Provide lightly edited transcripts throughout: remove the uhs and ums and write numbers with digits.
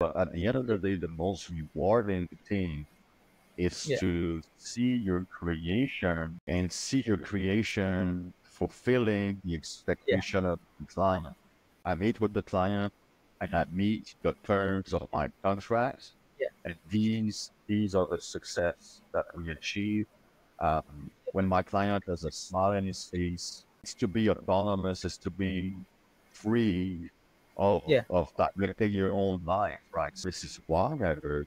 But at the end of the day, the most rewarding thing is Yeah. to see your creation and see your creation fulfilling the Yeah. expectation of the client. I meet with the client and I meet the terms of my contracts, Yeah. and these are the success that we achieve. When my client has a smile in his face, it's to be autonomous, it's to be free Yeah. of directing your own life, right? So this is why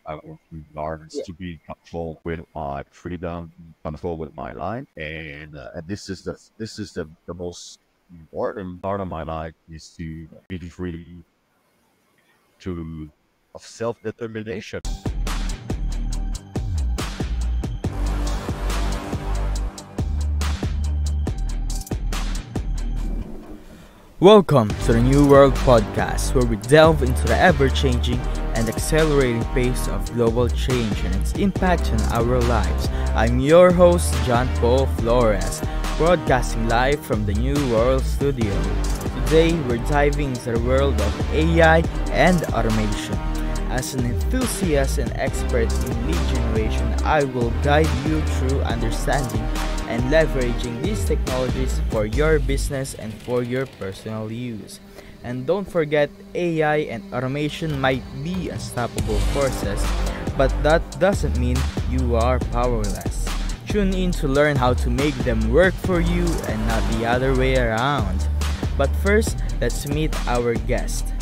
I work with artists Yeah. to be in control with my freedom, control with my life, and this is the most important part of my life is to be free to of self determination. Welcome to the New World Podcast, where we delve into the ever changing and accelerating pace of global change and its impact on our lives. I'm your host, John Paul Flores, broadcasting live from the New World Studio. Today, we're diving into the world of AI and automation. As an enthusiast and expert in lead generation, I will guide you through understanding and leveraging these technologies for your business and for your personal use. And don't forget, AI and automation might be unstoppable forces, but that doesn't mean you are powerless. Tune in to learn how to make them work for you and not the other way around. But first, let's meet our guest.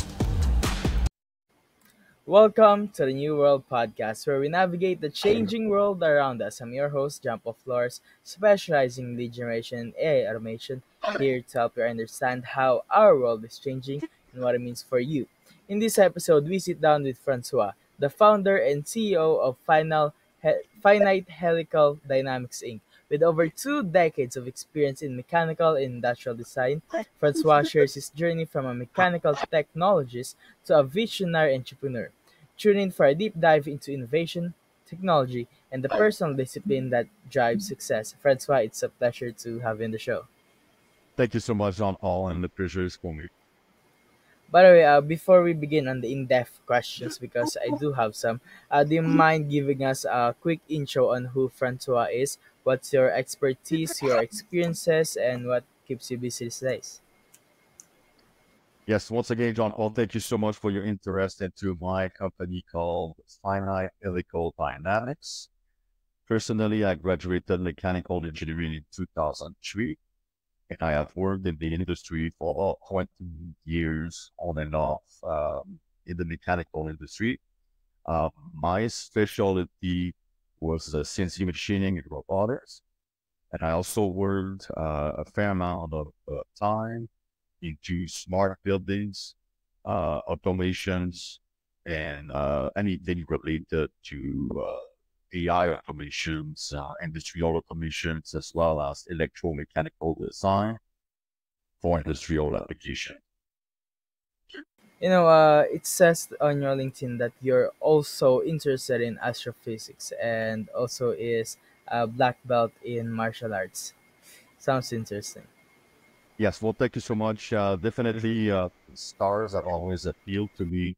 Welcome to the New World Podcast, where we navigate the changing world around us. I'm your host, John Paul Flores, specializing in lead generation and AI automation, here to help you understand how our world is changing and what it means for you. In this episode, we sit down with Francois, the founder and CEO of Finite Helical Dynamics Inc. With over 2 decades of experience in mechanical and industrial design, Francois shares his journey from a mechanical technologist to a visionary entrepreneur. Tune in for a deep dive into innovation, technology, and the personal discipline that drives success. Francois, it's a pleasure to have you on the show. Thank you so much, John Paul, and the pleasure is for me. By the way, before we begin on the in-depth questions, because I do have some, do you mind giving us a quick intro on who Francois is? What's your expertise, your experiences, and what keeps you busy these days? Yes, once again, John Paul, thank you so much for your interest into my company called Finite Helical Dynamics. Personally, I graduated mechanical engineering in 2003, and I have worked in the industry for about 20 years on and off in the mechanical industry. My specialty was CNC machining and robotics, and I also worked a fair amount of time into smart buildings, automations, and anything related to AI automations, industrial automations, as well as electromechanical design for industrial application. It says on your LinkedIn that you're also interested in astrophysics and also is a black belt in martial arts. Sounds interesting. Yes, well, thank you so much. Definitely, stars have always appealed to me,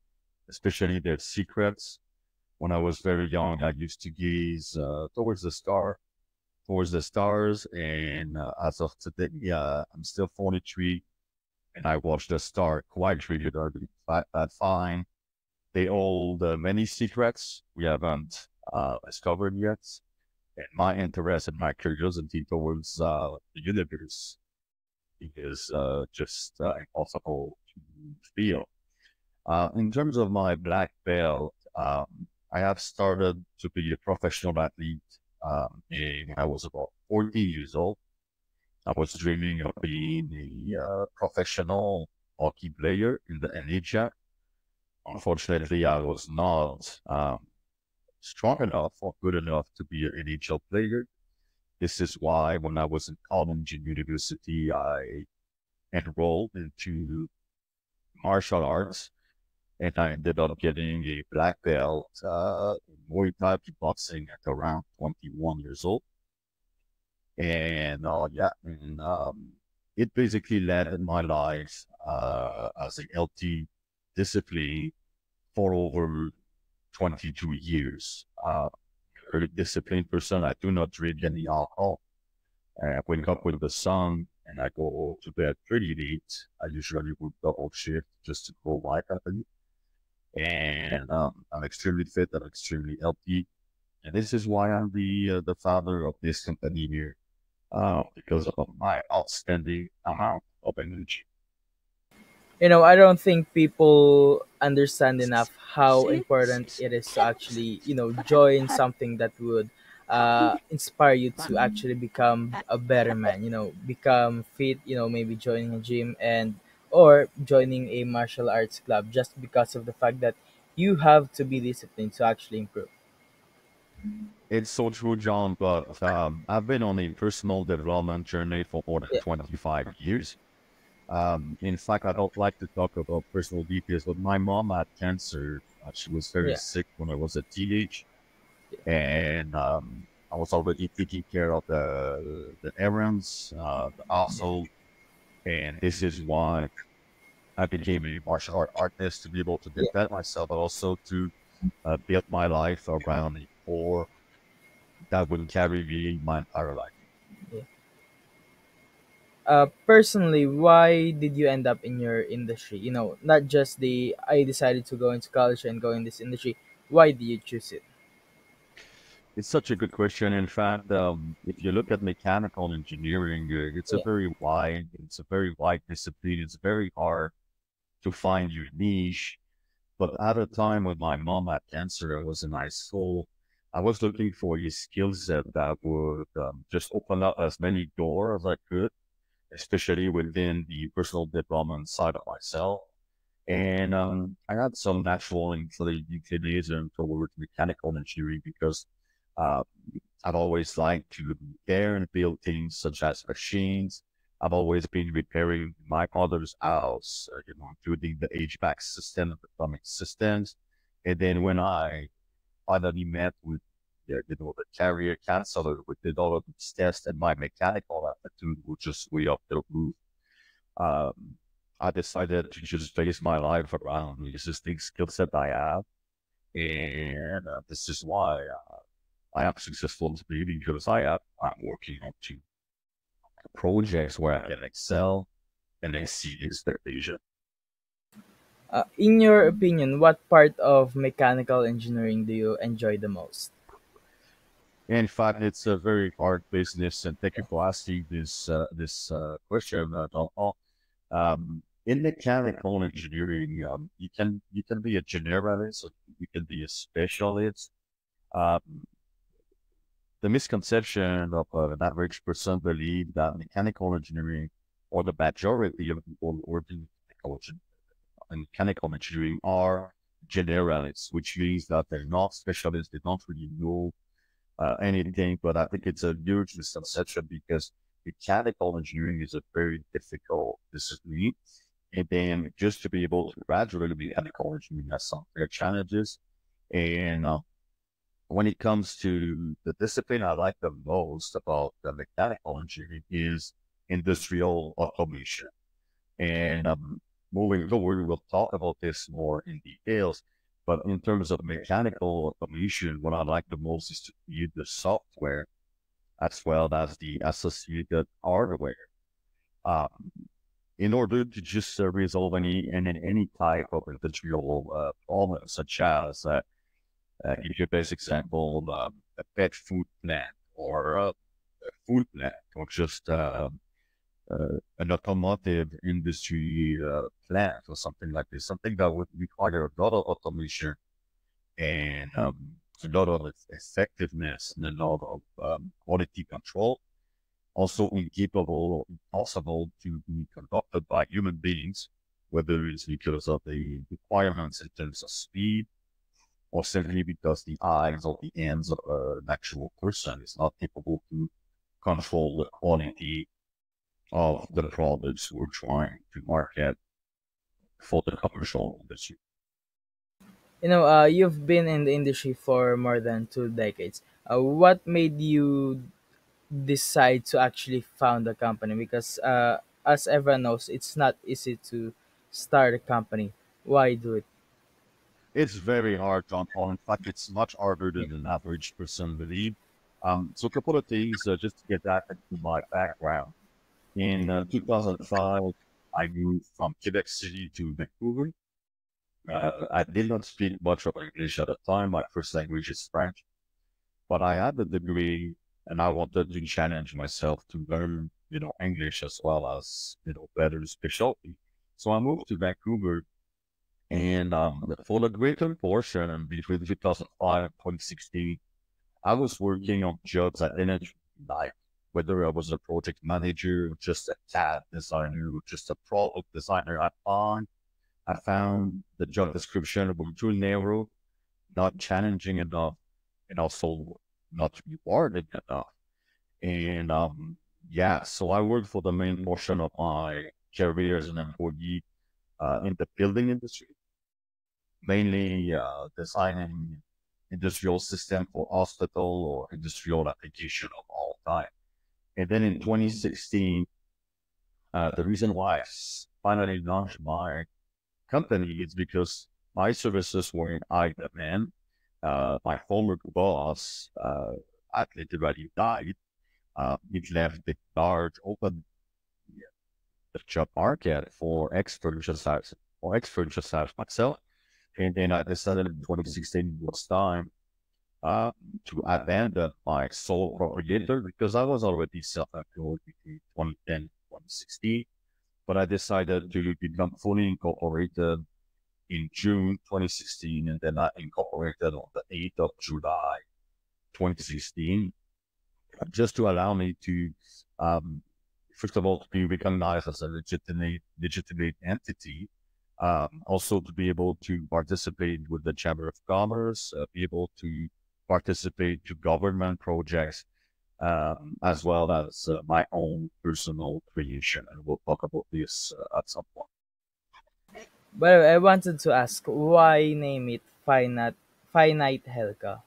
especially their secrets. When I was very young, I used to gaze towards the stars, and as of today, I'm still 43, and I watch the star quite regularly. I find they hold many secrets we haven't discovered yet, and my interest and my curiosity towards the universe is just impossible to feel. In terms of my black belt, I have started to be a professional athlete when I was about 40 years old. I was dreaming of being a professional hockey player in the NHL. Unfortunately, I was not strong enough or good enough to be an NHL player. This is why when I was in college and university, I enrolled into martial arts, and I ended up getting a black belt in Muay Thai kickboxing at around 21 years old. And it basically led in my life as a healthy discipline for over 22 years. Very disciplined person. I do not drink any alcohol. I wake up with the sun and I go to bed pretty late. I usually would double shift just to go my company. And I'm extremely fit. I'm extremely healthy. And this is why I'm the founder of this company here, because of my outstanding amount of energy. I don't think people understand enough how important it is to actually join something that would inspire you to actually become a better man, become fit, maybe joining a gym and or joining a martial arts club just because of the fact that you have to be disciplined to actually improve. It's so true, John, but I've been on a personal development journey for more than Yeah, 25 years. In fact, I don't like to talk about personal details, but my mom had cancer. She was very yeah, sick when I was a teenage, and I was already taking care of the errands, the yeah. household, and this is why I became a martial art artist to be able to Yeah. defend myself, but also to build my life around a core that will carry me my entire life. Yeah. Personally, why did you end up in your industry? Not just the I decided to go into college and go in this industry. Why did you choose it? It's such a good question. In fact, if you look at mechanical engineering, Yeah, it's a very wide discipline. It's very hard to find your niche. But at a time when my mom had cancer, I was in high school. I was looking for a skill set that would just open up as many doors as I could, especially within the personal development side of myself. And I had some natural inclination towards mechanical engineering because uh, I've always liked to repair and build things such as machines. I've always been repairing my father's house, including the HVAC system, the plumbing systems. And then when I finally met with the carrier counselor, we did all of these tests, and my mechanical aptitude was just way up the roof. Um, I decided to just base my life around the existing skill set I have, and this is why I am successful today because I'm working on two projects where I can excel and exceed expectation. in your opinion, what part of mechanical engineering do you enjoy the most? In fact, it's a very hard business, and thank you for asking this question, John Paul. In mechanical engineering, you can be a generalist, or you can be a specialist. Um, the misconception of an average person believe that mechanical engineering, or the majority of people working in mechanical engineering, are generalists, which means that they're not specialists. They don't really know anything. But I think it's a huge misconception because mechanical engineering is a very difficult discipline. And then just to be able to graduate mechanical engineering has some fair challenges. And when it comes to the discipline I like the most about the mechanical engineering is industrial automation. And moving forward, we'll talk about this more in details. But in terms of mechanical automation, what I like the most is to use the software as well as the associated hardware. Um, in order to just resolve any type of industrial problem, such as give you a best example, a pet food plant or a food plant, or just an automotive industry plant or something like this, something that would require a lot of automation and a lot of effectiveness and a lot of quality control, also incapable or impossible to be conducted by human beings, whether it's because of the requirements in terms of speed or simply because the eyes or the hands of an actual person is not capable to control the quality of the products we're trying to market for the commercial industry. You've been in the industry for more than 2 decades. What made you decide to actually found a company? Because as everyone knows, it's not easy to start a company. Why do it? It's very hard, John Paul. In fact, it's much harder than an average person believe. So a couple of things just to get that into my background. In 2005, I moved from Quebec City to Vancouver. I did not speak much of English at the time. My first language is French, but I had a degree and I wanted to challenge myself to learn, English as well as, better specialty. So I moved to Vancouver and for the greater portion between 2005 and 2016, I was working on jobs I didn't like, whether I was a project manager, just a CAD designer, or just a product designer. I found the job description was too narrow, not challenging enough, and also not rewarding enough. And yeah, so I worked for the main portion of my career as an employee in the building industry, mainly designing industrial system for hospital or industrial application of all time. And then in 2016, the reason why finally launched my company is because my services were in high demand. My former boss literally died. It left the large open the job market for experts just as myself. And then I decided in 2016 it was time to abandon my sole proprietor because I was already self-employed between 2010 and 2016. But I decided to become fully incorporated in June 2016, and then I incorporated on the 8th of July 2016, just to allow me to, first of all, to be recognized as a legitimate entity, also to be able to participate with the Chamber of Commerce, be able to participate to government projects, as well as my own personal creation. And we'll talk about this at some point. But I wanted to ask, why name it Finite Helical?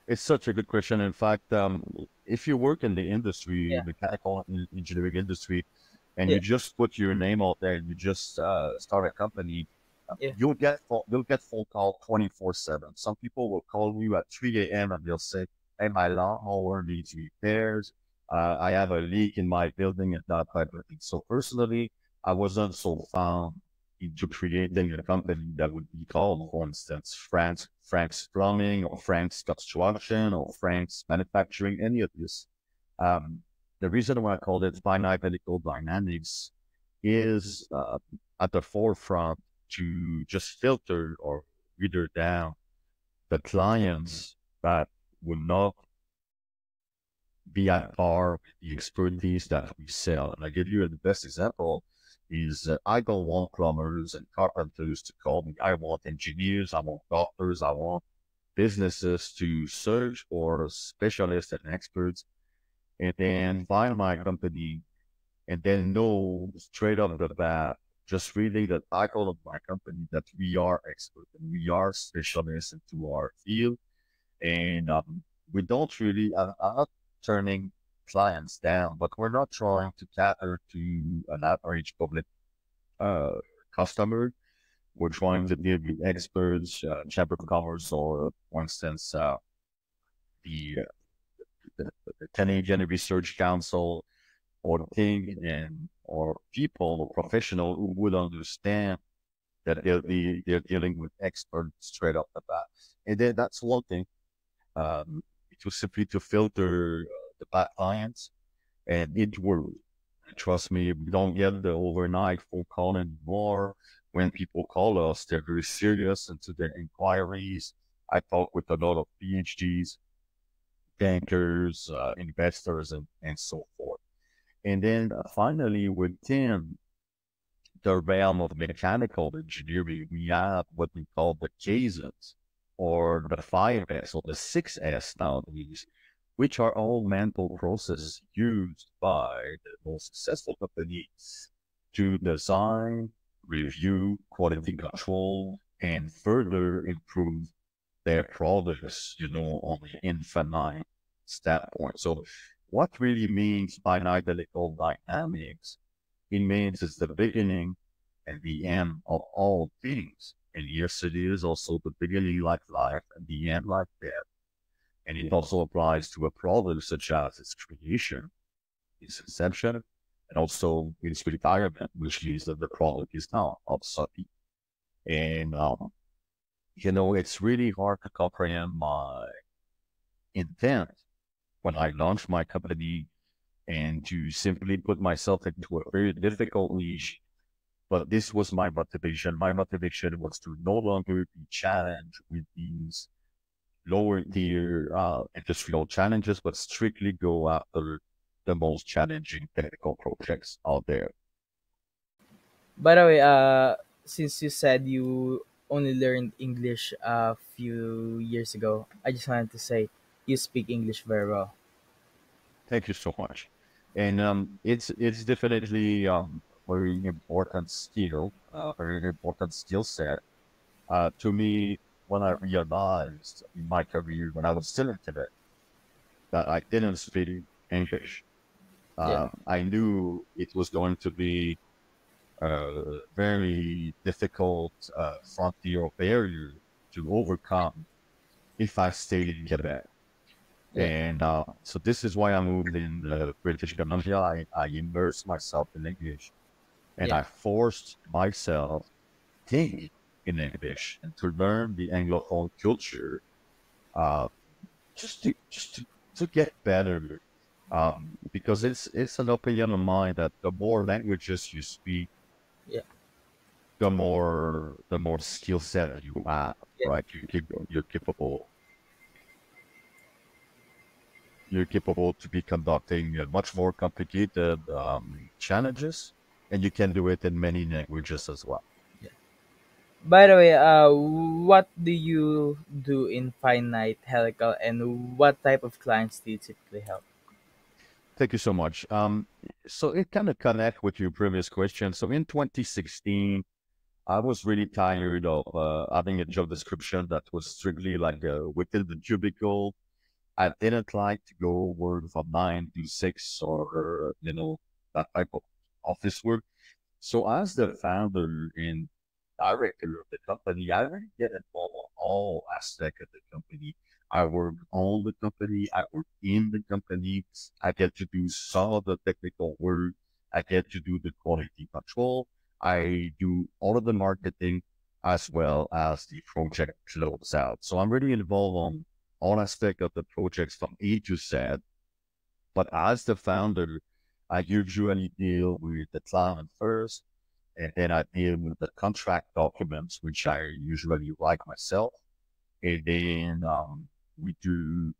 It's such a good question. In fact, if you work in the industry, Yeah, mechanical engineering industry, and yeah, you just put your name out there and you just start a company, yeah, you'll get phone call 24/7. Some people will call you at 3 a.m. and they'll say, "Hey, my lawnmower needs repairs. I have a leak in my building," and that type of thing. So personally, I wasn't so found into creating a company that would be called, for instance, Frank's Plumbing or Frank's Construction or Frank's Manufacturing, any of this. Um, the reason why I called it Finite Helical Dynamics is at the forefront to just filter or filter down the clients that would not be at par with the expertise that we sell. And I give you the best example is I don't want plumbers and carpenters to call me. I want engineers, I want doctors, I want businesses to search for specialists and experts and then find my company and then know straight off the bat, just reading the title of my company, that we are experts and we are specialists into our field. And we don't really, I'm not turning clients down, but we're not trying to cater to an average public uh, customer. We're trying to deal with experts, Chamber of Commerce, or for instance, the, the Canadian Research Council, or thing, and or people or professional who would understand that they're dealing with experts straight off the bat. And then that's one thing. It was simply to filter the bad clients, and it worked. Trust me, we don't get the overnight phone call anymore. When people call us, they're very serious into their inquiries. I talk with a lot of PhDs, bankers, investors, and so forth. And then finally, within the realm of mechanical engineering, we have what we call the cases or the 5S or the 6S nowadays, which are all mental processes used by the most successful companies to design, review, quality control, and further improve their products, on the infinite standpoint. So what really means finite electrical dynamics? It means it's the beginning and the end of all things. And yes, it is also the beginning like life and the end like death. And it also applies to a problem such as its creation, its inception, and also its retirement, which means that the product is now obsolete. And, it's really hard to comprehend my intent when I launched my company and to simply put myself into a very difficult niche. But this was my motivation. My motivation was to no longer be challenged with these lower tier industrial challenges, but strictly go after the most challenging technical projects out there. By the way, since you said you only learned English a few years ago, I just wanted to say you speak English very well. Thank you so much. And it's definitely very important skill, very important skill set. To me, when I realized in my career when I was still in Tibet that I didn't speak English, Yeah, I knew it was going to be a very difficult frontier or barrier to overcome if I stayed in Quebec. yeah, And so this is why I moved in British Columbia. I immersed myself in English and yeah, I forced myself to think in English and to learn the Anglophone culture, uh, just to get better. Because it's an opinion of mine that the more languages you speak, yeah, the more skill set you have, yeah. right? You're capable to be conducting much more complicated challenges, and you can do it in many languages as well. Yeah. By the way, what do you do in Finite, Helical, and what type of clients do you typically help? Thank you so much. So it kind of connect with your previous question. So in 2016, I was really tired of having a job description that was strictly like within the cubicle. I didn't like to go work from 9 to 6 or that type of office work. So as the founder and director of the company, I really get involved in all aspects of the company. I work on the company, I work in the company, I get to do some of the technical work, I get to do the quality control, I do all of the marketing as well as the project close out. So I'm really involved on all aspects of the projects from A to Z. But as the founder, I usually deal with the client first, and then I deal with the contract documents, which I usually write myself. And then we do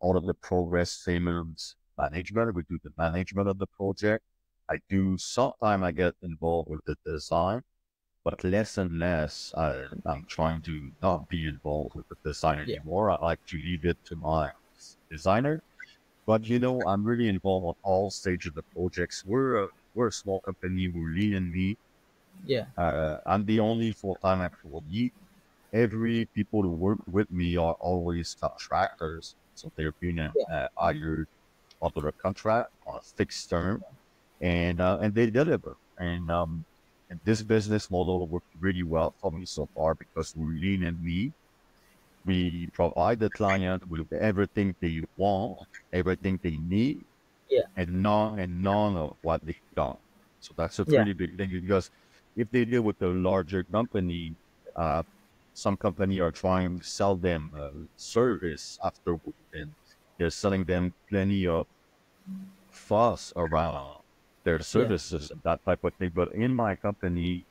all of the progress payments management. We do the management of the project. Sometimes I get involved with the design, but less and less. I'm trying to not be involved with the design Yeah, anymore. I like to leave it to my designer. But I'm really involved on all stages of the projects. We're a small company. We're lean and mean. yeah, I'm the only full-time employee. Every people who work with me are always contractors, so they're being yeah, hired under a contract on a fixed term, and they deliver. And this business model worked really well for me so far because we're lean and mean. We provide the client with everything they want, everything they need, yeah, and none of what they don't. So that's a yeah, pretty big thing because if they deal with a larger company, uh, some company are trying to sell them service afterward, and they're selling them plenty of fuss around their yeah, services and that type of thing. But in my company,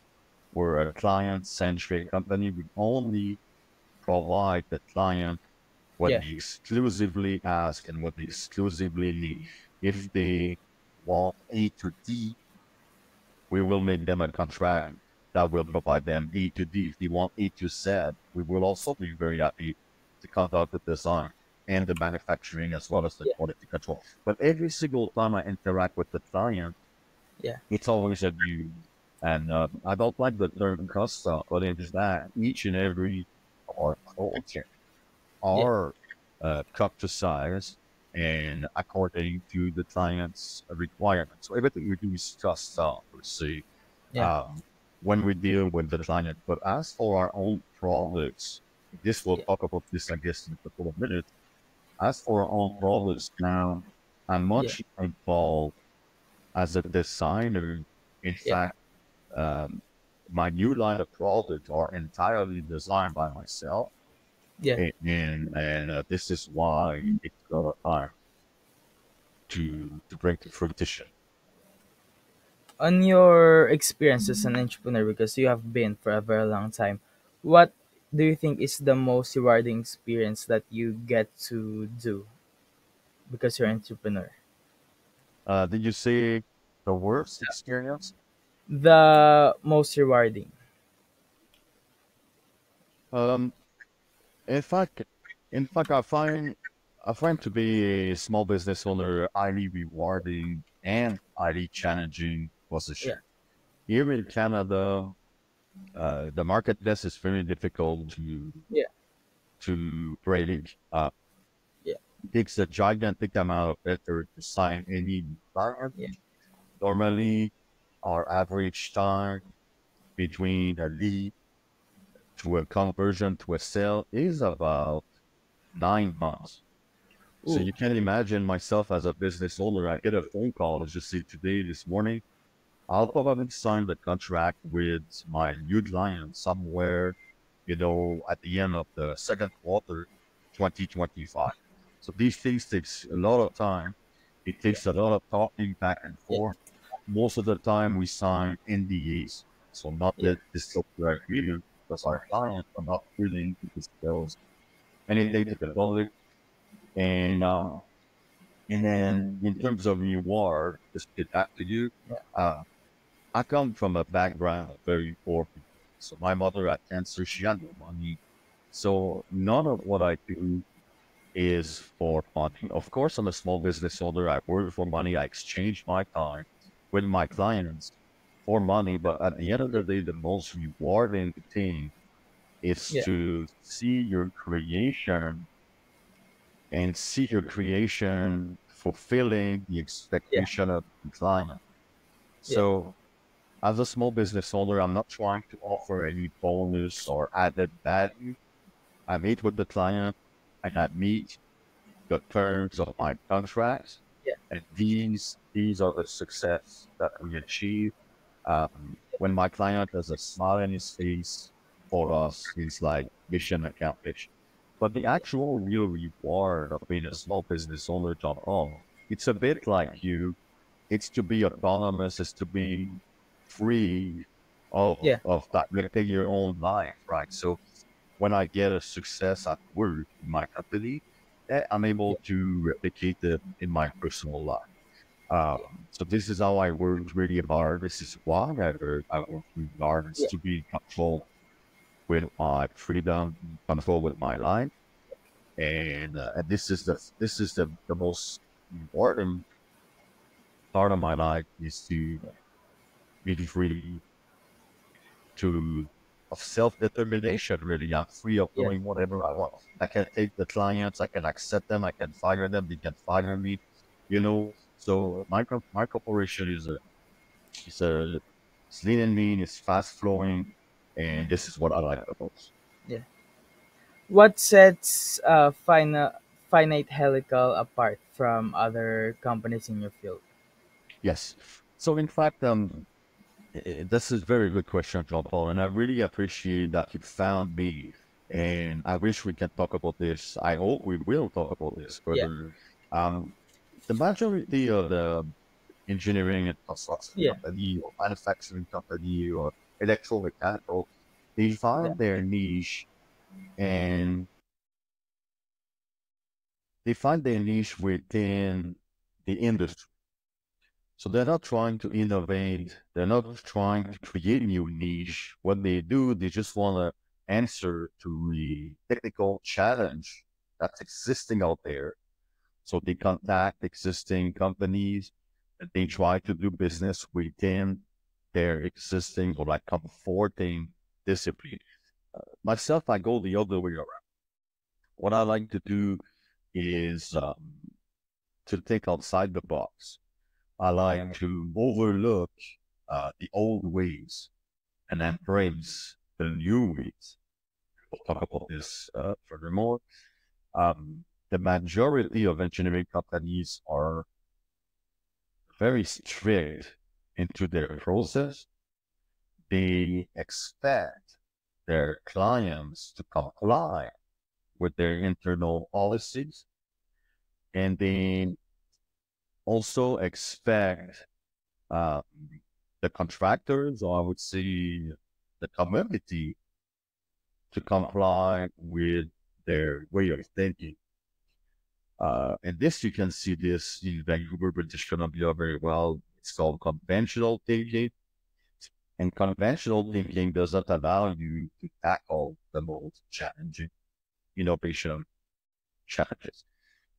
we're a client-centric company. We only provide the client what yeah, they exclusively ask and what they exclusively need. If they want A to D, we will make them a contract that will provide them A to D. If they want A to Z, we will also be very happy to conduct the design and the manufacturing as well as the yeah, quality control. But every single time I interact with the client, yeah, it's always a view. And I don't like the term custom, but it is that each and every or project yeah, are cut to size and according to the client's requirements. So everything we do is custom, per se. yeah, Um, when we deal with the client. But as for our own products, this will yeah, talk about this, I guess, in a couple of minutes. As for our own products now, I'm yeah, much involved as a designer. In yeah, fact, um, my new line of products are entirely designed by myself, yeah. and this is why it's got time to bring to fruition. On your experience as an entrepreneur, because you have been for a very long time, what do you think is the most rewarding experience that you get to do because you're an entrepreneur? Did you say the worst experience? The most rewarding. Um, in fact, I find to be a small business owner highly rewarding and highly challenging Yeah, position. Here in Canada, the marketplace is very difficult yeah, to break. yeah, It takes a gigantic amount of effort to sign any client. yeah, Normally, our average time between a lead to a conversion to a sale is about 9 months. So ooh, you can imagine myself as a business owner. I get a phone call, just say today, this morning, I'll probably sign the contract with my new client somewhere, at the end of the second quarter, 2025. So these things takes a lot of time. It yeah, takes a lot of talking back and yeah, forth. Most of the time we sign NDAs. So not yeah, that this software agreement, because our clients are not willing to disclose anything to the public. And and then in terms of reward, just to get back to you, yeah, uh, I come from a background of very poor people. So my mother had cancer, she had no money. So none of what I do is for money. Of course, I'm a small business owner. I work for money. I exchange my time with my clients for money. But at the end of the day, the most rewarding thing is yeah, to see your creation and see your creation fulfilling the yeah, expectation of the client. yeah, So as a small business owner, I'm not trying to offer any bonus or added value. I meet with the client and I meet the terms of my contracts. yeah, And these are the success that we achieve. When my client has a smile on his face for us, it's like mission accomplished. But the actual real reward of being a small business owner, John Paul, it's a bit like you. It's to be autonomous, it's to be free yeah, of directing your own life, right? So when I get a success at work in my company, I'm able yeah, to replicate it in my personal life. So this is how I work really hard. This is why I work really hard. It's yeah. to be in control with my freedom, control with my life, and this is the most important part of my life is to be free to of self-determination, really. I'm free of Yeah. doing whatever I want. I can take the clients, I can accept them, I can fire them, they can fire me, So my corporation is it's lean and mean, it's fast flowing, and this is what I like the most. Yeah. What sets Finite Helical apart from other companies in your field? Yes. So in fact, this is a very good question, John Paul, and I really appreciate that you found me. And I wish we can talk about this. I hope we will talk about this Yeah. further. Um, the majority of the engineering and construction Yeah. company or manufacturing company or electromechanical, they Yeah. find their niche and they find their niche within the industry. So they're not trying to innovate. They're not trying to create a new niche. What they do, they just want to answer to the technical challenge that's existing out there. So they contact existing companies and they try to do business within their existing or like comforting discipline. Myself, I go the other way around. What I like to do is to think outside the box. I like to overlook the old ways. and embrace the new ways. We'll talk about this furthermore. The majority of engineering companies are very strict into their process. They expect their clients to comply with their internal policies, and they also expect uh, the contractors, or I would say the community, to comply with their way of thinking. And this, you can see this in Vancouver, British Columbia very well. It's called conventional thinking. And conventional thinking does not allow you to tackle the most challenging innovation challenges.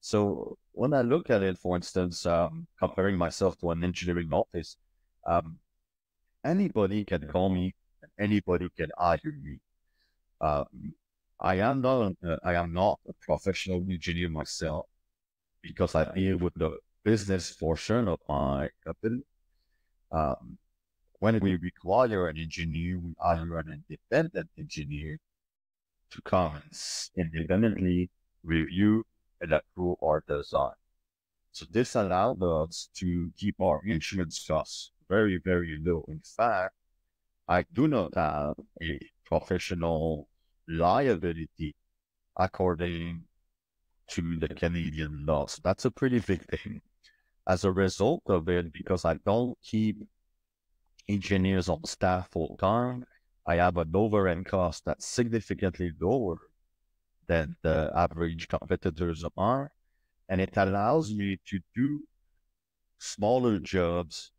So when I look at it, for instance, comparing myself to an engineering office, um, anybody can call me, anybody can hire me. I am not a professional engineer myself because I deal with the business portion of my company. Um, when we require an engineer, we hire an independent engineer to come and independently review and approve our design. So this allowed us to keep our insurance costs very, very low. In fact, I do not have a professional liability according to the Canadian laws. That's a pretty big thing. As a result of it, because I don't keep engineers on staff full time, I have an overhead cost that's significantly lower than the average competitors are. And it allows me to do smaller jobs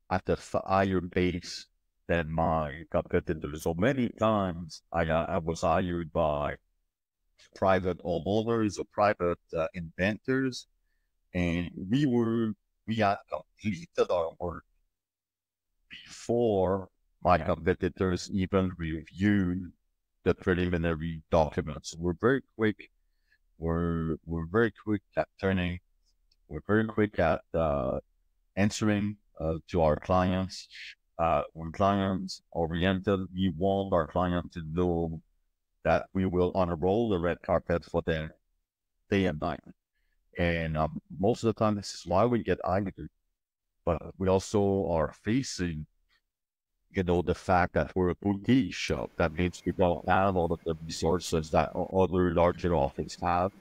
at a higher pace than my competitors. So many times I was hired by private homeowners or private inventors, and we had completed our work before my competitors even reviewed the preliminary documents. We're very quick. We're very quick at turning. We're very quick at answering to our clients. When clients oriented, we want our client to know that we will unroll the red carpet for them day and night. And most of the time, this is why we get hired. But we also are facing, the fact that we're a boutique shop. That means we don't have all of the resources that other larger offices have.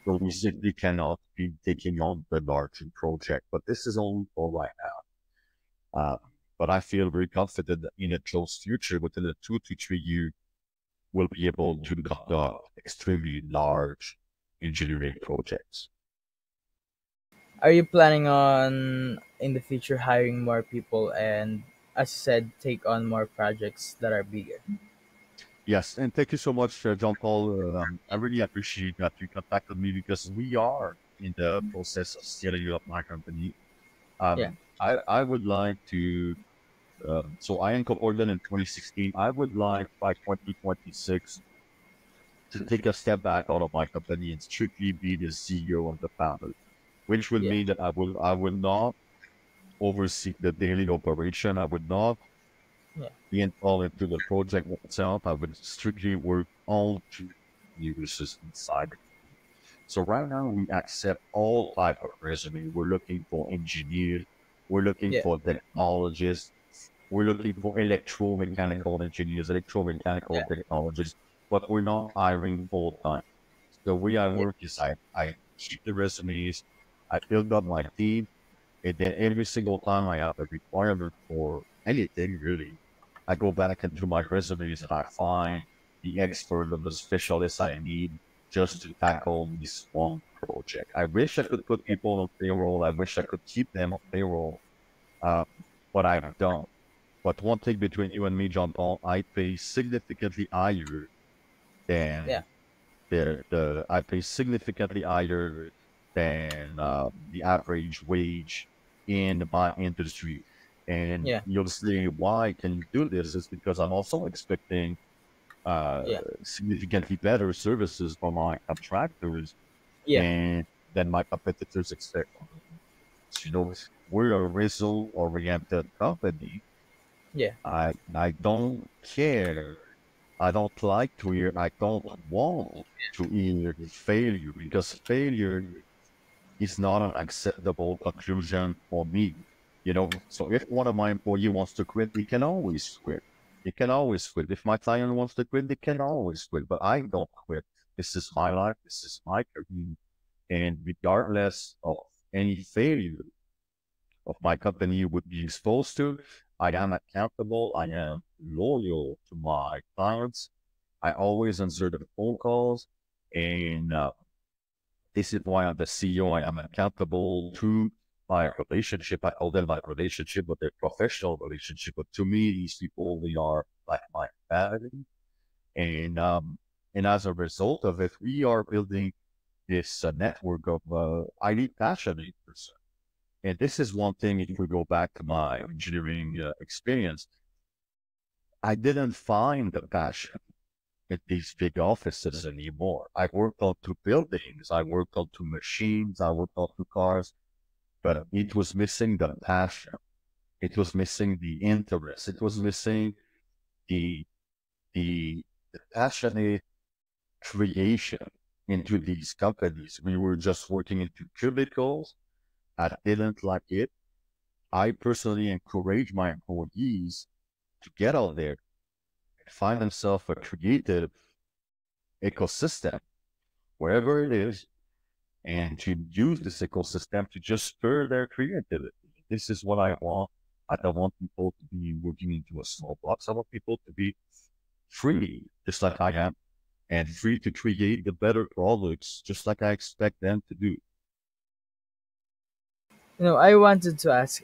So we simply cannot be taking on the larger project. But this is only for right now. But I feel very confident that in a close future, within a 2 to 3 years, we'll be able to conduct extremely large engineering projects. Are you planning on in the future hiring more people and, as you said, take on more projects that are bigger? Yes, and thank you so much, John Paul. I really appreciate that you contacted me because we are in the process of scaling up my company. Yeah, I would like to, so I incorporated in 2016. I would like by 2026 to take a step back out of my company and strictly be the CEO of the founder, which would yeah, mean that I will not oversee the daily operation. I would not yeah, be involved into the project itself. I would strictly work on two users inside. So right now we accept all type of resume. We're looking for engineers. We're looking yeah, for technologists. We're looking for electromechanical engineers, electromechanical yeah, technologists, but we're not hiring full time. The way I yeah, work is I keep the resumes, I build up my team, and then every single time I have a requirement for anything really, I go back into my resumes and I find the expert or the specialist I need just to tackle this one project. I wish I could put people on payroll. I wish I could keep them on payroll, uh, but I don't. But one thing between you and me, John Paul, I pay significantly higher yeah, than the I pay significantly higher than the average wage in my industry. And yeah, you'll see why I can do this is because I'm also expecting uh, yeah, significantly better services from my contractors yeah, and than my competitors expect. So, we're a result-oriented company. Yeah. I don't care. I don't like to hear. I don't want to hear failure because failure is not an acceptable conclusion for me. So if one of my employee wants to quit, he can always quit. He can always quit. If my client wants to quit, they can always quit. But I don't quit. This is my life. This is my career. And regardless of any failure of my company would be exposed to, I am accountable. I am loyal to my clients. I always answer the phone calls. And this is why I'm the CEO. I am accountable to my relationship. I call them my relationship, but their professional relationship. But to me, these people, they are like my family. And and as a result of it, we are building this network of highly passionate person. And this is one thing. If we go back to my engineering experience, I didn't find the passion in these big offices anymore. I worked on two buildings, I worked on two machines, I worked on two cars, but it was missing the passion. It was missing the interest. It was missing the the passionate creation into these companies. We were just working into cubicles. I didn't like it. I personally encourage my employees to get out there and find themselves a creative ecosystem, wherever it is, and to use this ecosystem to just spur their creativity. This is what I want. I don't want people to be working into a small box. I want people to be free, just like I am, and free to create the better products, just like I expect them to do. I wanted to ask,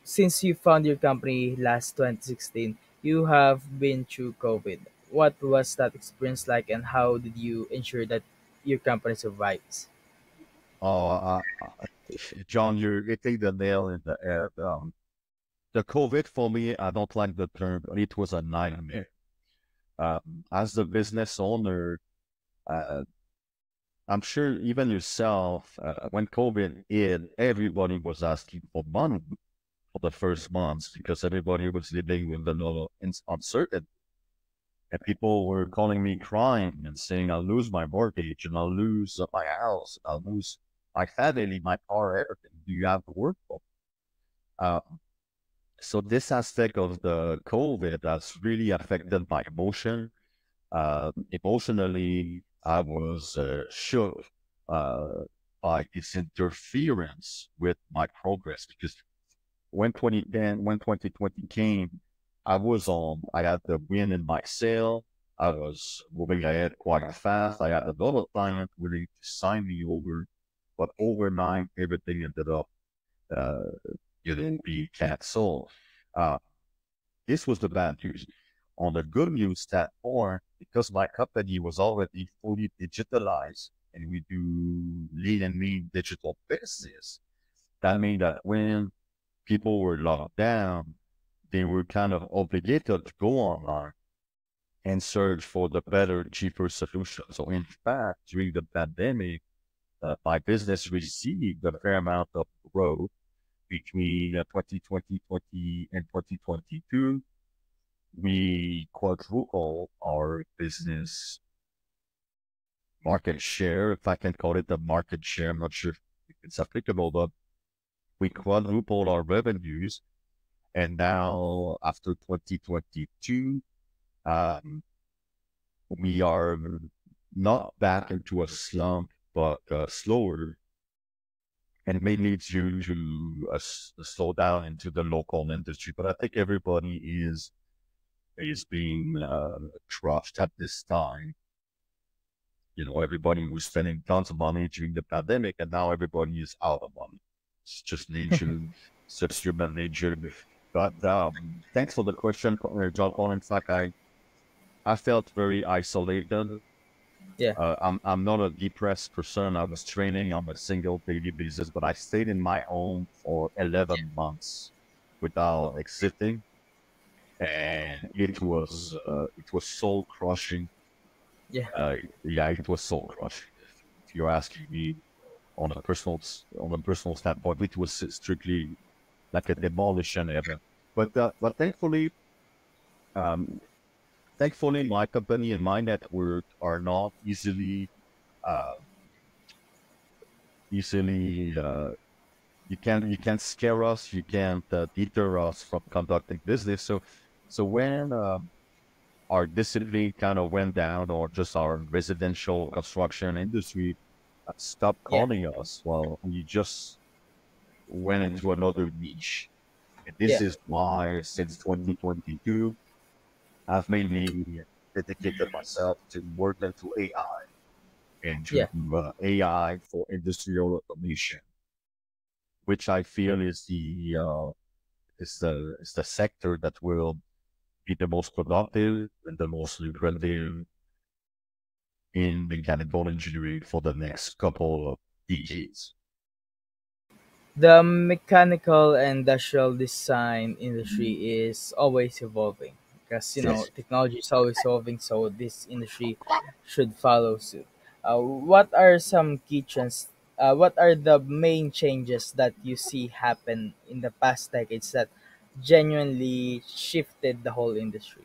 since you found your company last 2016, you have been through COVID. What was that experience like, and how did you ensure that your company survives? Oh, John, you're hitting the nail in the head. The COVID for me, I don't like the term, but it was a nightmare. As the business owner, uh, I'm sure even yourself, when COVID hit, everybody was asking for money for the first months because everybody was living with a lot of uncertainty. And people were calling me crying and saying, I'll lose my mortgage and I'll lose my house, I'll lose my family, my car, everything. Do you have to work for? Uh, so this aspect of the COVID has really affected my emotion. Emotionally, I was shook uh, by this interference with my progress because when 2010, when 2020 came, I had the wind in my sail. I was moving ahead quite fast. I had a lot of clients willing to sign me over, but overnight, everything ended up uh, getting be canceled. Uh, this was the bad news. On the good news standpoint, because my company was already fully digitalized and we do lean and mean digital business, that means that when people were locked down, they were kind of obligated to go online and search for the better, cheaper solution. So in fact, during the pandemic, my business received a fair amount of growth between 2020 and 2022. We quadrupled our business market share, if I can call it the market share. I'm not sure if it's applicable, but we quadrupled our revenues. And now, after 2022, um, we are not back into a slump, but slower, and mainly due to a slowdown into the local industry. But I think everybody is being crushed at this time. Everybody was spending tons of money during the pandemic, and now everybody is out of money. It's just nature, such human nature. But thanks for the question, John Paul. In fact, I felt very isolated. Yeah. I'm not a depressed person. I was training on a single daily basis, but I stayed in my home for 11 months without exiting, and it was soul crushing. Yeah. Yeah, it was soul crushing. If you're asking me on a personal standpoint, it was strictly like a demolition event. But um, thankfully, my company and my network are not uh, easily. You can't scare us. You can't deter us from conducting business. So when our discipline kind of went down, or just our residential construction industry stopped Yeah, calling us, well, we just went into another niche. And this yeah, is why, since 2022, I've mainly dedicated myself to work into AI and to yeah. AI for industrial automation, which I feel is the sector that will be the most productive and the most lucrative in mechanical engineering for the next couple of decades. The mechanical and industrial design industry is always evolving because Yes. technology is always evolving, so this industry should follow suit. What are some key trends? What are the main changes that you see happen in the past decades that genuinely shifted the whole industry?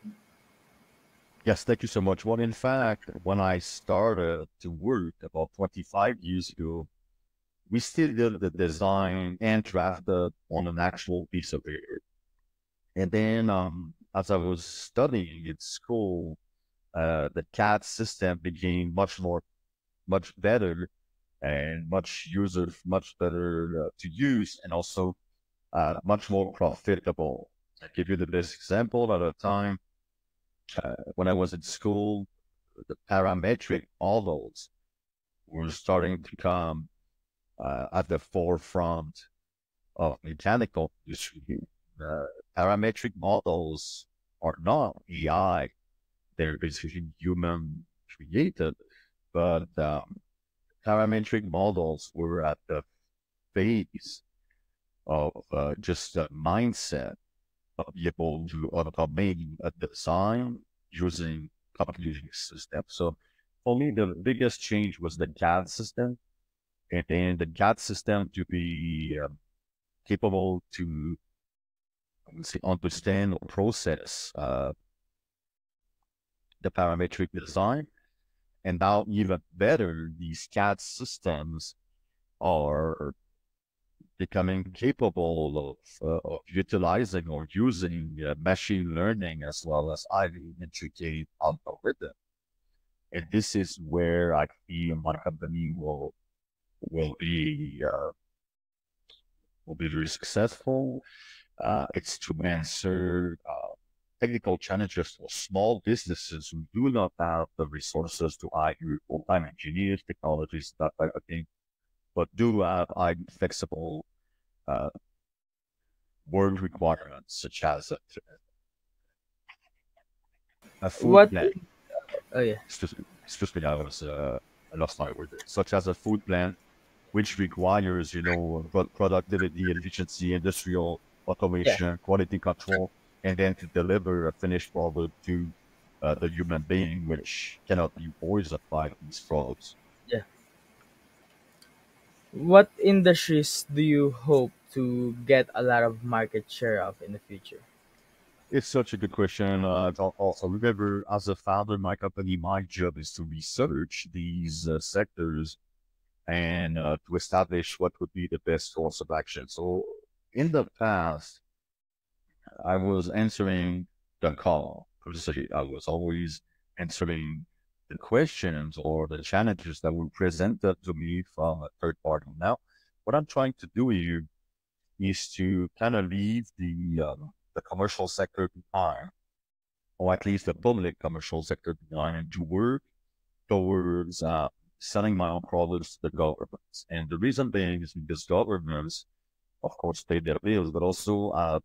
Yes, thank you so much. Well, in fact, when I started to work about 25 years ago, we still did the design and drafted on an actual piece of paper. And then, as I was studying in school, the CAD system became much better and much better to use, and also much more profitable. I give you the best example at the time. When I was in school, the parametric models were starting to come at the forefront of mechanical industry. Parametric models are not AI; they're basically human created, but parametric models were at the phase of just a mindset of be able to automate a design using computing system. So for me, the biggest change was the CAD system, and then the CAD system to be capable to, I would say, understand or process the parametric design. And now even better, these CAD systems are becoming capable of utilizing or using machine learning as well as highly intricate algorithm. And this is where I feel my company will be uh, will be very successful. It's to answer technical challenges for small businesses who do not have the resources to hire full-time engineers, technologists, that type of thing, but do have highly flexible uh, work requirements, such as a food What? plan. Oh yeah, Excuse me, I lost my word there. Such as a food plan, which requires, productivity, efficiency, industrial yeah, automation, quality control, and then to deliver a finished product to the human being, which cannot be poisoned by these products. yeah. What industries do you hope to get a lot of market share of in the future? It's such a good question. Also, remember, as a founder of my company, my job is to research these sectors and to establish what would be the best course of action. So, in the past, I was answering the call. Obviously, I was always answering the questions or the challenges that were presented to me from a third party. Now, what I'm trying to do here is to kind of leave the commercial sector behind, or at least the public commercial sector behind, and to work towards selling my own products to the governments. And the reason being is because governments, of course, pay their bills, but also have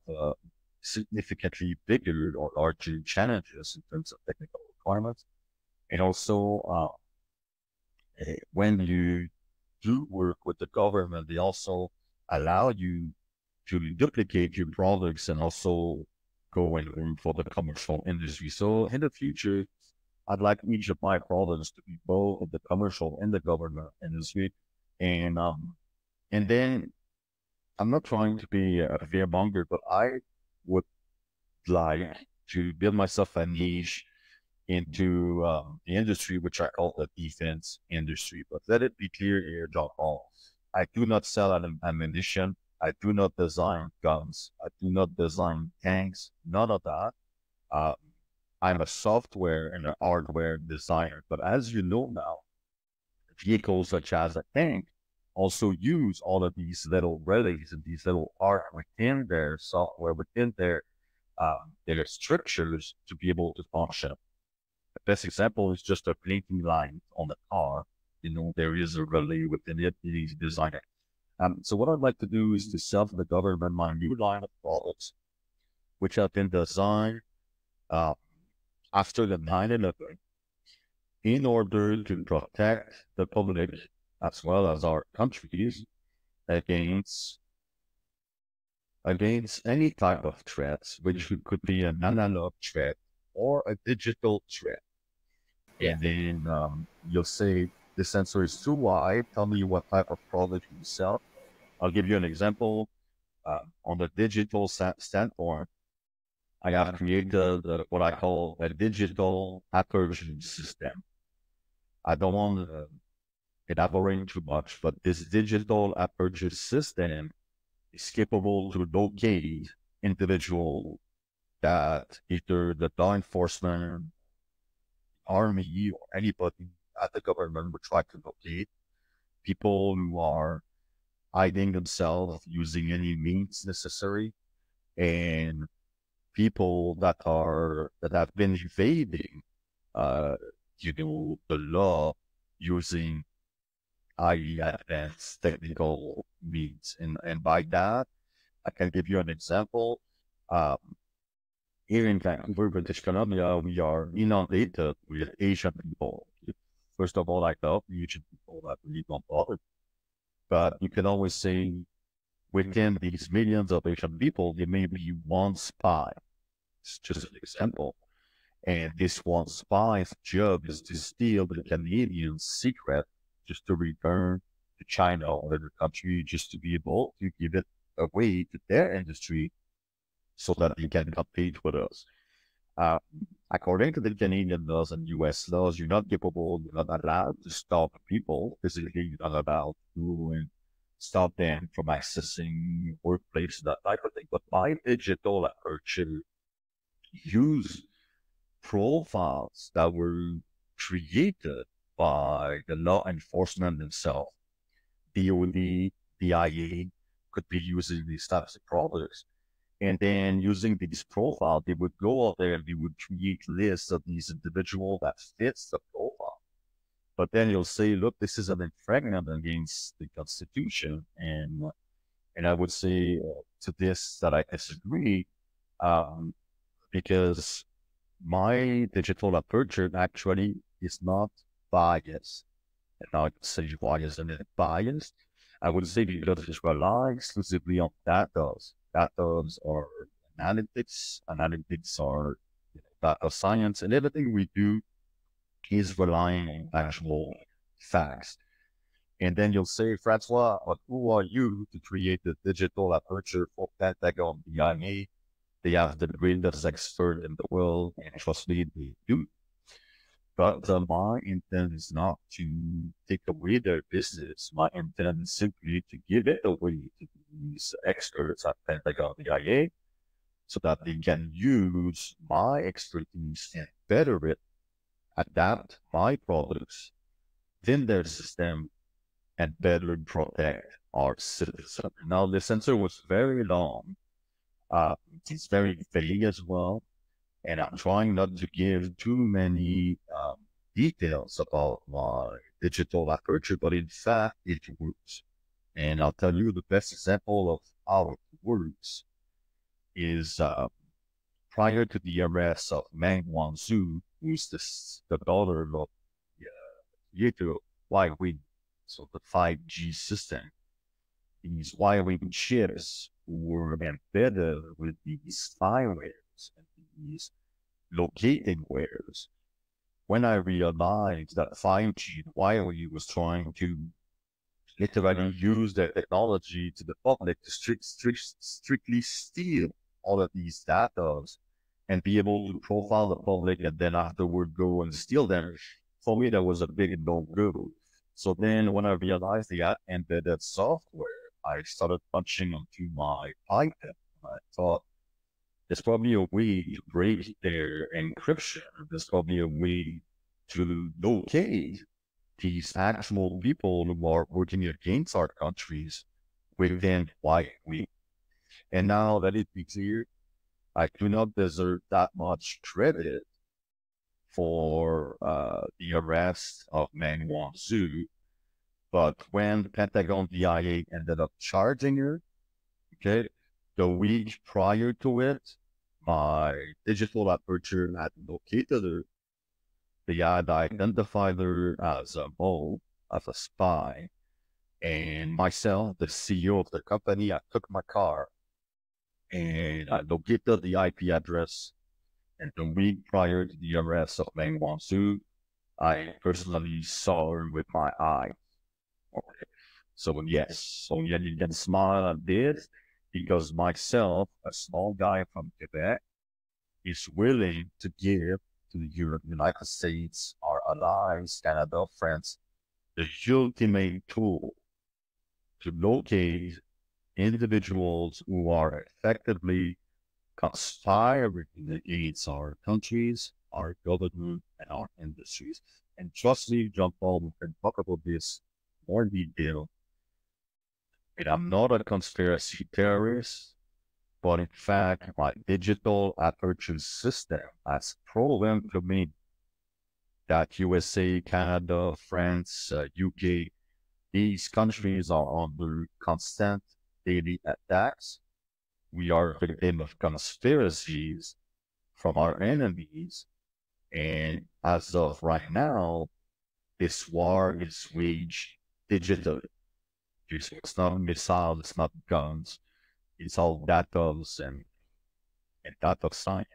significantly bigger or larger challenges in terms of technical requirements. And also, when you do work with the government, they also allow you to duplicate your products and also go and work for the commercial industry. So in the future, I'd like each of my products to be both in the commercial and the government industry. And and then I'm not trying to be a fearmonger, but I would like to build myself a niche into the industry, which I call the defense industry. But let it be clear here, John Paul, I do not sell ammunition. I do not design guns. I do not design tanks. None of that. Uh, I'm a software and a hardware designer. But as you know now, vehicles such as a tank also use all of these little relays and these little parts within their software, within their structures to be able to function. The best example is just a blinking light on the car. You know, there is a relay within it. It is designed. So what I'd like to do is to sell to the government my new line of products, which have been designed after the 9/11 in order to protect the public as well as our countries against any type of threats, which could be an analog threat or a digital threat. And then you'll say, the sensor is too wide. Tell me what type of product you sell. I'll give you an example. On the digital standpoint, I have created what I call a digital aperture system. I don't want to elaborate too much, but this digital aperture system is capable to locate individuals that either the law enforcement, army, or anybody at the government would try to locate. People who are hiding themselves using any means necessary, and people that have been evading, the law using highly advanced technical means. And by that, I can give you an example. Here in Vancouver, British Columbia, we are inundated with Asian people. First of all, I love Asian people that really don't bother. But you can always say within these millions of Asian people, there may be one spy. It's just an example. And this one spy's job is to steal the Canadian secret just to return to China or other country, just to be able to give it away to their industry so that they can compete with us. According to the Canadian laws and US laws, you're not allowed to stop people physically. You're not allowed to stop them from accessing workplace, that type of thing. But my digital aperture use profiles that were created by the law enforcement themselves. DOD, DIA could be using these types of products. And then using these profiles, they would go out there and they would create lists of these individuals that fits the profile. But then you'll say, look, this is an infringement against the Constitution. And I would say to this that I disagree, because my digital aperture actually is not biased. And I would say why isn't it biased? I would say because it relies exclusively on data. Data are analytics. Analytics are data science, and everything we do is relying on actual facts. And then you'll say, Francois, but who are you to create the digital aperture for Pentagon DIA? They have the greatest expert in the world, and trust me, they do. But my intent is not to take away their business. My intent is simply to give it away to these experts at Pentagon DIA so that they can use my expertise and better it, adapt my products within their system, and better protect our citizens. Now, the sensor was very long. It's very vague as well. And I'm trying not to give too many details about my digital aperture, but in fact, it works. And I'll tell you the best example of how it works is prior to the arrest of Meng Wanzhou, who's the daughter of the Y-Wing, so the 5G system. These Y-Wing chips were embedded with these spywares and these locating wares. When I realized that 5G Y-Wing was trying to literally use their technology to the public to strictly steal all of these data and be able to profile the public and then afterward go and steal them. For me, that was a big no-go. So then when I realized the embedded software, I started punching onto my Python. I thought there's probably a way to break their encryption. There's probably a way to locate these actual people who are working against our countries within quietly. And now let it be clear, I do not deserve that much credit for the arrest of Meng Wanzhou, but when the Pentagon DIA ended up charging her, okay, the week prior to it, my digital aperture had located her. They had identified her as a mole, as a spy, and myself, the CEO of the company, I took my car and I located the IP address. And the week prior to the arrest of Meng Wanzhou, I personally saw her with my eye. Okay. So yes, so yeah, you can smile at this because myself, a small guy from Quebec, is willing to give to the United States, our allies, Canada, France, the ultimate tool to locate individuals who are effectively conspiring against our countries, our government, and our industries. And trust me, John Paul, we can talk about this more in detail. And I'm not a conspiracy theorist, but in fact, my digital aperture system has proven to me that USA, Canada, France, UK, these countries are under constant daily attacks. We are victim of conspiracies from our enemies. And as of right now, this war is waged digitally. It's not missiles, it's not guns, it's all data and data science.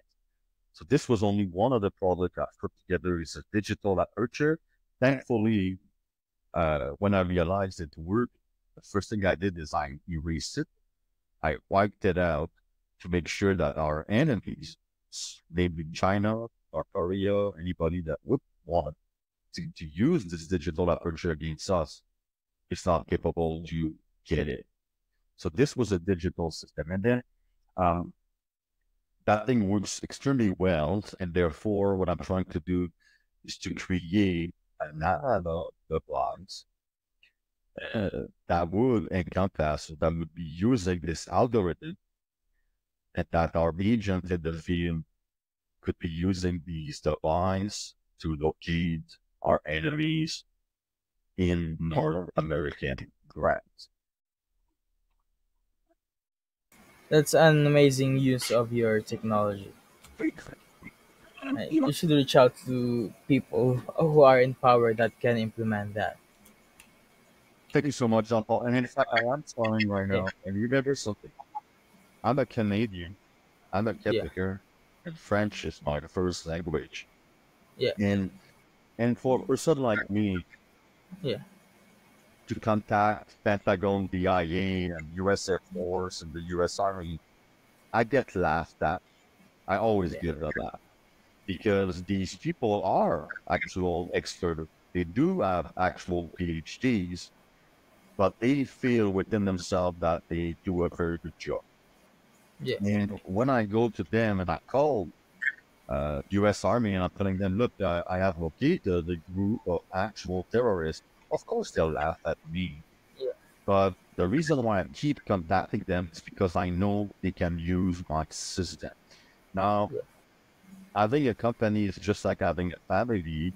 So this was only one of the products I put together is a digital aperture. Thankfully, when I realized it worked, the first thing I did is I erased it. I wiped it out to make sure that our enemies, namely China or Korea, anybody that would want to use this digital aperture against us, is not capable to get it. So this was a digital system. And then that thing works extremely well. And therefore, what I'm trying to do is to create another device that would encompass, that would be using this algorithm, and that our agents in the field could be using these devices to locate our enemies in North American grounds. That's an amazing use of your technology. You should reach out to people who are in power that can implement that. Thank you so much, John Paul. And in fact, I am telling right Yeah, now, and you remember something. I'm a Canadian. I'm a yeah, Quebecer, and French is my first language. yeah, And for a person like me yeah, to contact Pentagon, DIA, and U.S. Air Force and the U.S. Army, I get laughed at. I always yeah, get that because these people are actual experts. They do have actual PhDs, but they feel within themselves that they do a very good job. yeah, And when I go to them and I call U.S. Army and I'm telling them, look, I have located a group of actual terrorists, of course they'll laugh at me. yeah, But the reason why I keep contacting them is because I know they can use my system. Now, yeah, having a company is just like having a family.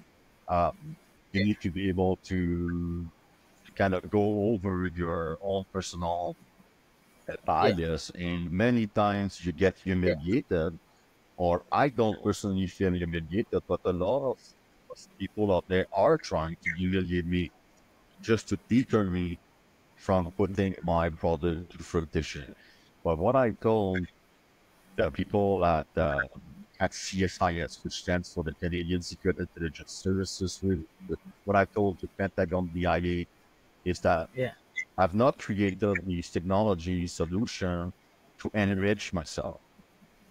You need to be able to kind of go over your own personal yeah, bias, and many times you get yeah, humiliated, or I don't personally feel humiliated, but a lot of people out there are trying to humiliate me just to deter me from putting my product to fruition. But what I told the people at CSIS, which stands for the Canadian Secret Intelligence Services, what I told the Pentagon DIA is that yeah, I've not created these technology solution to enrich myself.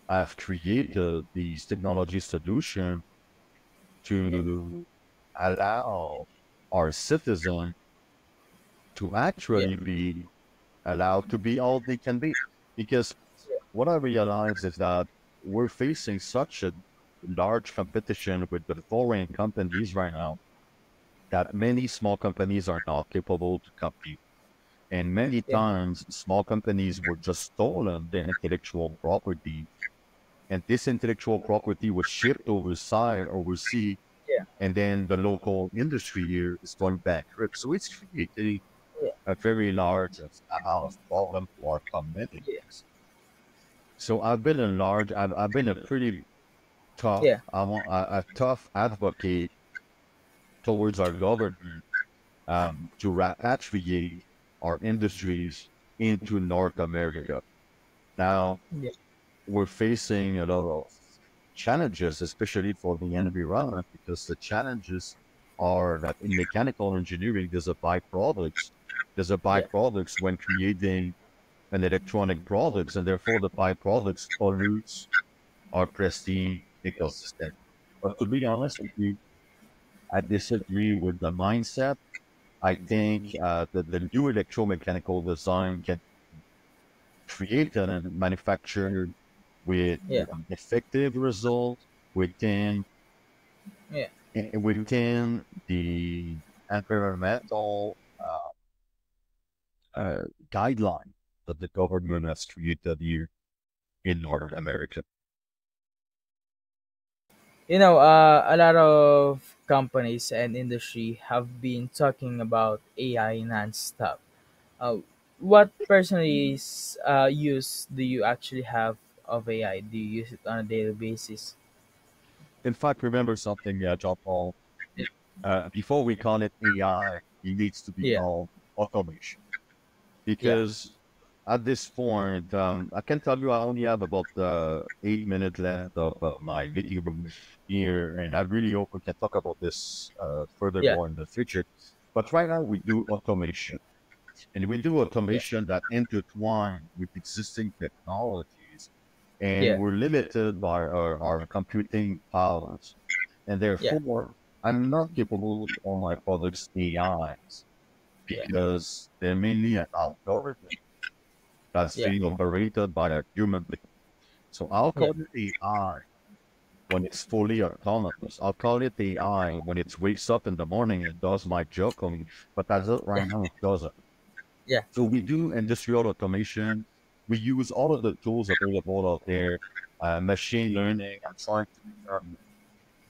I've created these technology solutions to allow our citizens to yeah, actually be allowed to be all they can be. Because what I realize is that we're facing such a large competition with the foreign companies right now that many small companies are not capable to compete. And many yeah, times, small companies were just stolen their intellectual property, and this intellectual property was shipped overseas, yeah, and then the local industry here is going bankrupt. So it's creating yeah, a very large amount of problem for our yeah, communities. So I've been a pretty yeah, a tough advocate towards our government to repatriate our industries into North America. Now, yeah, we're facing a lot of challenges, especially for the environment, because the challenges are that in mechanical engineering, there's a byproduct. There's a yeah, byproduct when creating an electronic products, and therefore the byproducts pollutes our pristine ecosystem. But to be honest with you, I disagree with the mindset. I think that the new electromechanical design can create and manufacture with yeah, effective results yeah. within the environmental guideline that the government has created here in North America. A lot of companies and industry have been talking about AI non-stop. Uh, what personally use do you actually have of AI? Do you use it on a daily basis? In fact, remember something, John Paul. Yeah, Before we call it AI, it needs to be yeah, called automation. yeah, Because at this point, I can tell you I only have about 8 minutes left of my video room here, and I really hope we can talk about this yeah, furthermore in the future. But right now, we do automation, and we do yeah, automation that intertwine with existing technologies, and yeah, we're limited by our computing powers, and yeah, therefore, I'm not capable of all my products AIs yeah, because they're mainly an algorithm that's yeah, being operated by a human being. So I'll yeah, call it AI when it's fully autonomous. I'll call it AI when it wakes up in the morning and does my job for me. But as of yeah, right now, it doesn't. yeah, So we do industrial automation. We use all of the tools available out there. Machine learning. I'm trying to become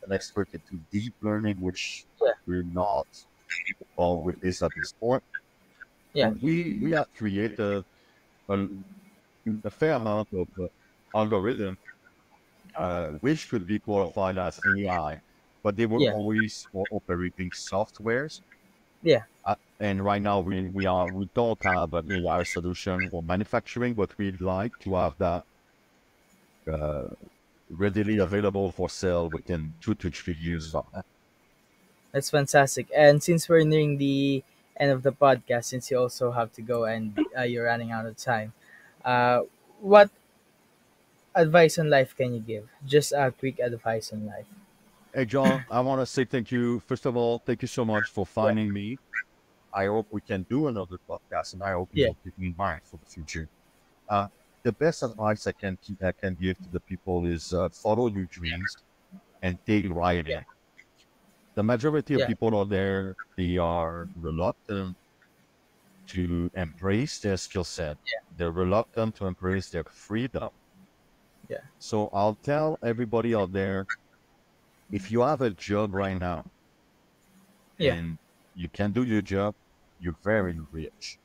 an expert into deep learning, which yeah, we're not all with this at this point. yeah, And we have created a, a fair amount of algorithm which could be qualified as AI, but they were yeah, always operating softwares. yeah. And right now we don't have an AI solution for manufacturing, but we'd like to have that uh, readily available for sale within 2 to 3 years. That's fantastic. And since we're nearing the end of the podcast, since you also have to go and you're running out of time, uh, what advice on life can you give? Just a quick advice on life. Hey John, I want to say thank you. First of all, thank you so much for Yeah, finding me. I hope we can do another podcast, and I hope you yeah, will keep me in mind for the future. Uh, the best advice I can give to the people is follow your dreams and take yeah, writing. The majority of yeah, people out there, they are reluctant to embrace their skill set. They're reluctant to embrace their freedom. yeah, So I'll tell everybody out there, if you have a job right now yeah, and you can do your job, you're very rich.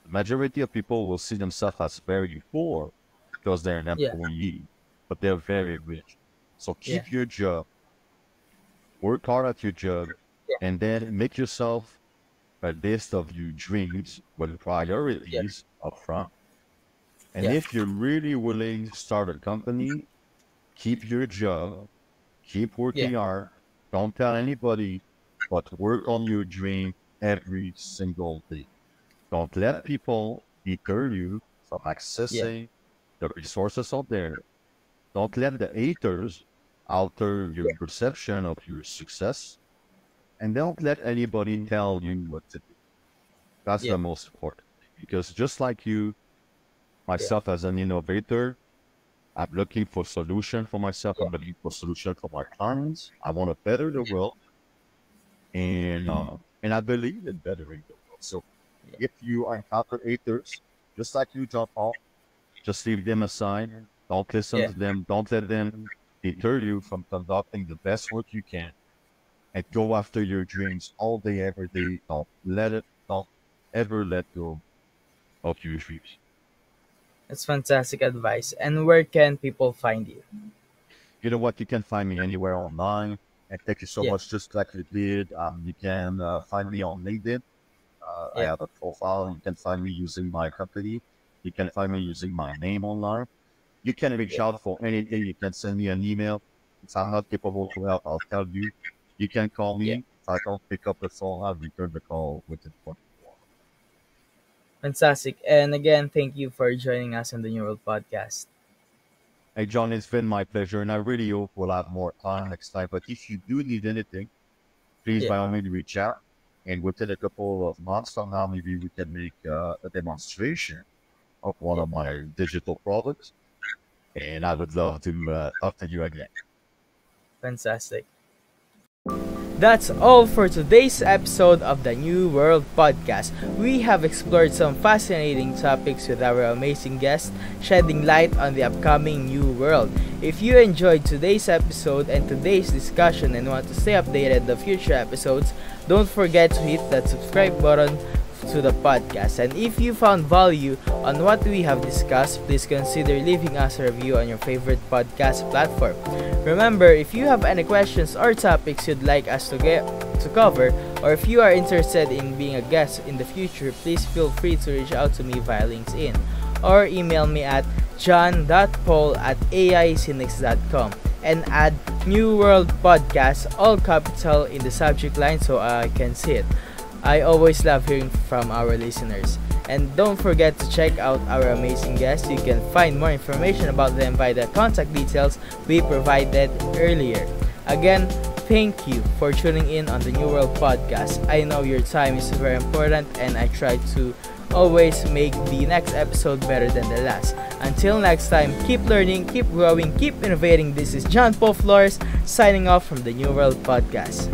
The majority of people will see themselves as very poor because they're an yeah, employee, but they're very rich. So yeah, keep your job, work hard at your job, yeah, and then make yourself a list of your dreams with yeah, priorities up front. And yeah, if you're really willing to start a company, keep your job, keep yeah, working hard, don't tell anybody, but work on your dream every single day. Don't let people deter you from yeah, accessing the resources out there Don't let the haters alter your perception of your success. And don't let anybody tell you what to do. That's Yeah. the most important thing. Because just like you, myself as an innovator, I'm looking for solution for myself. I'm looking for solution for my clients. I want to better the world, and I believe in bettering the world. So if you encounter haters, just like you, John Paul, just leave them aside. Don't listen Yeah. to them. Don't let them deter you from conducting the best work you can, and go after your dreams all day, every day. Don't ever let go of your dreams. That's fantastic advice. And where can people find you? You know what? You can find me anywhere online. And thank you so Yeah. much. Just like you did, you can find me on LinkedIn. I Yeah. have a profile. You can find me using my company. You can find me using my name online. You can reach Yeah. out for anything. You can send me an email. If I'm not capable to help, I'll tell you. You can call Yeah. me. If I don't pick up the phone, I'll return the call within 24 hours. Fantastic. And again, thank you for joining us on the New World Podcast. Hey, John, it's been my pleasure, and I really hope we'll have more time next time. But if you do need anything, please Yeah. by all means reach out. And within a couple of months from now, maybe we can make a demonstration of one Yeah. of my digital products. And I would love to talk to you again. Fantastic. That's all for today's episode of the New World Podcast. We have explored some fascinating topics with our amazing guests, shedding light on the upcoming new world. If you enjoyed today's episode and today's discussion and want to stay updated on the future episodes, don't forget to hit that subscribe button to the podcast. And if you found value on what we have discussed, please consider leaving us a review on your favorite podcast platform. Remember, if you have any questions or topics you'd like us to cover, or if you are interested in being a guest in the future, please feel free to reach out to me via LinkedIn or email me at john.paul@aicinix.com and add New World Podcast, all capital, in the subject line so I can see it. I always love hearing from our listeners. And don't forget to check out our amazing guests. You can find more information about them by the contact details we provided earlier. Again, thank you for tuning in on the New World Podcast. I know your time is very important, and I try to always make the next episode better than the last. Until next time, keep learning, keep growing, keep innovating. This is John Paul Flores signing off from the New World Podcast.